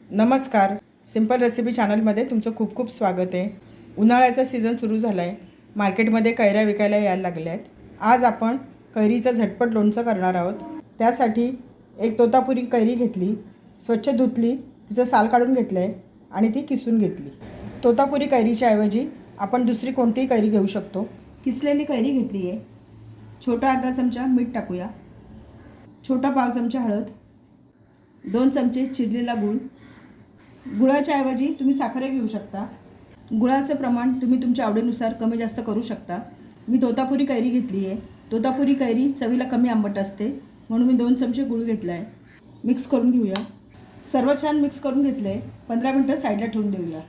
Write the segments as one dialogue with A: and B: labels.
A: नमस्कार. Simple recipe चॅनलमध्ये तुमचं खूप खूप स्वागत आहे. उन्हाळ्याचा सीझन सुरू झाला आहे. मार्केटमध्ये कैऱ्या विकायला यायला लागल्या आहेत. आज आपण कैरीचं झटपट लोणचं करणार आहोत. त्यासाठी एक तोतापुरी कैरी घेतली, स्वच्छ धुतली, तिचं साल काढून घेतलं आहे आणि ती किसून घेतली. तोतापुरी कैरीच्या ऐवजी आपण दुसरी कोणतीही कैरी घेऊ शकतो. किसलेली कैरी घेतली आहे. छोटा अर्धा चमचा मीठ टाकूया, छोटा पाव चमचा हळद, 2 चमचे चिरलेला गूळ. गुळाच्या ऐवजी तुम्ही साखरही घेऊ शकता. गुळाचं प्रमाण तुम्ही तुमच्या आवडीनुसार कमी जास्त करू शकता. मी तोतापुरी कैरी घेतली आहे. तोतापुरी कैरी चवीला कमी आंबट असते म्हणून मी 2 चमचे गूळ घेतला आहे. मिक्स करून घेऊया. सर्व छान मिक्स करून घेतलं आहे. 15 मिनटं साईडला ठेवून देऊया.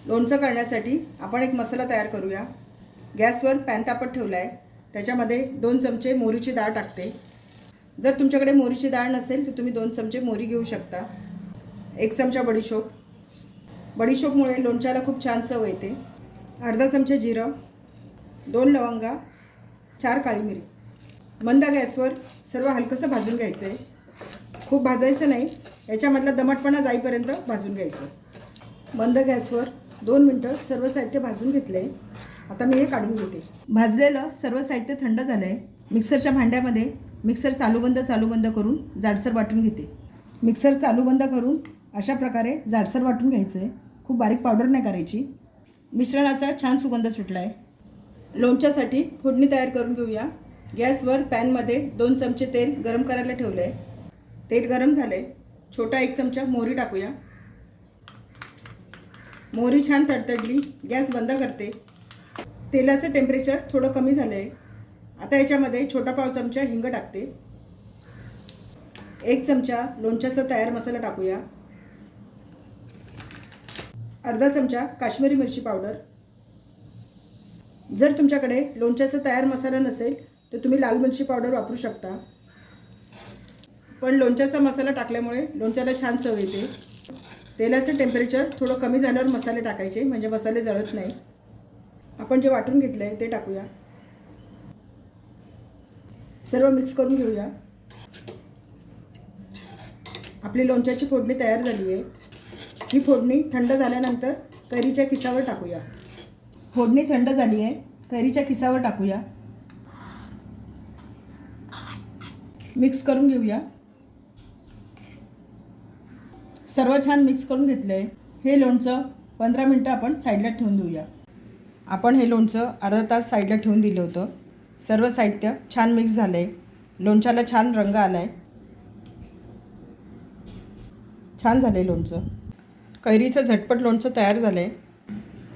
A: लोणचं करण्यासाठी आपण एक मसाला तयार करूया. गॅसवर पॅन तापत ठेवला आहे. त्याच्यामध्ये 2 चमचे मोहरीची डाळ टाकते. जर तुमच्याकडे मोहरीची डाळ नसेल तर तुम्ही 2 चमचे मोहरी घेऊ शकता. 1 चमचा बडीशोप. बडीशोपमुळे लोणच्याला खूप छान चव येते. अर्धा चमचा जिरं, 2 लवंगा, 4 काळी मिरी. मंद गॅसवर सर्व हलकंसं भाजून घ्यायचं आहे. खूप भाजायचं नाही, याच्यामधला दमटपणा जाईपर्यंत भाजून घ्यायचं. मंद गॅसवर 2 मिनटं सर्व साहित्य भाजून घेतलं आहे. आता मी हे काढून घेते. भाजलेलं सर्व साहित्य थंड झालं आहे. मिक्सरच्या भांड्यामध्ये मिक्सर चालू बंद करून जाडसर वाटून घेते. मिक्सर चालू बंद करून अशा प्रकारे जाडसर वाटून घ्यायचं आहे. खूप बारीक पावडर नाही करायची. मिश्रणाचा छान सुगंध सुटला आहे. लोणच्यासाठी फोडणी तयार करून घेऊया. गॅसवर पॅनमध्ये 2 चमचे तेल गरम करायला ठेवलं आहे. तेल गरम झालं आहे. छोटा 1 चमचा मोहरी टाकूया. मोहरी छान तडतडली. गॅस बंद करते. तेलाचं टेम्परेचर थोडं कमी झालं आहे. आता याच्यामध्ये छोटा पाव चमचा हिंग टाकते. 1 चमचा लोणच्याचा तयार मसाला टाकूया. अर्धा चमचा काश्मीरी मिरची पावडर. जर तुमच्याकडे लोणच्याचा तयार मसाला नसेल तर तुम्ही लाल मिरची पावडर वापरू शकता. पण लोणच्याचा मसाला टाकल्यामुळे लोणच्याला छान चव येते. तेलाचं टेम्परेचर थोडं कमी झाल्यावर मसाले टाकायचे म्हणजे मसाले जळत नाही. आपण जे वाटून घेतलं आहे ते टाकूया. सर्व मिक्स करून घेऊया. आपली लोणच्याची फोडणी तयार झाली आहे. ही फोडणी थंड झाल्यानंतर कैरीच्या किसावर टाकूया. फोडणी थंड झाली आहे. कैरीच्या किसावर टाकूया. मिक्स करून घेऊया. सर्व छान मिक्स करून घेतलं आहे. हे लोणचं 15 मिनटं आपण साईडला ठेवून देऊया. आपण हे लोणचं अर्धा तास साईडला ठेवून दिलं होतं. सर्व साहित्य छान मिक्स झालं आहे. लोणच्याला छान रंग आला आहे. छान झालं आहे लोणचं. कैरीचं झटपट लोणचं तयार झालं आहे.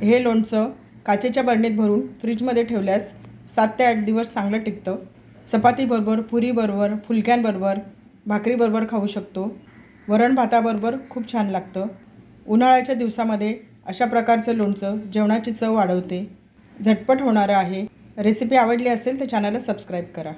A: हे लोणचं काचेच्या बरणीत भरून फ्रीजमध्ये ठेवल्यास 7 ते 8 दिवस चांगलं टिकतं. चपातीबरोबर, पुरीबरोबर, फुलक्यांबरोबर, भाकरीबरोबर खाऊ शकतो. वरण भाताबरोबर खूप छान लागतं. उन्हाळ्याच्या दिवसामध्ये अशा प्रकारचं लोणचं जेवणाची चव वाढवते. झटपट होणारं आहे. रेसिपी आवडली असेल तर चॅनलला सबस्क्राईब करा.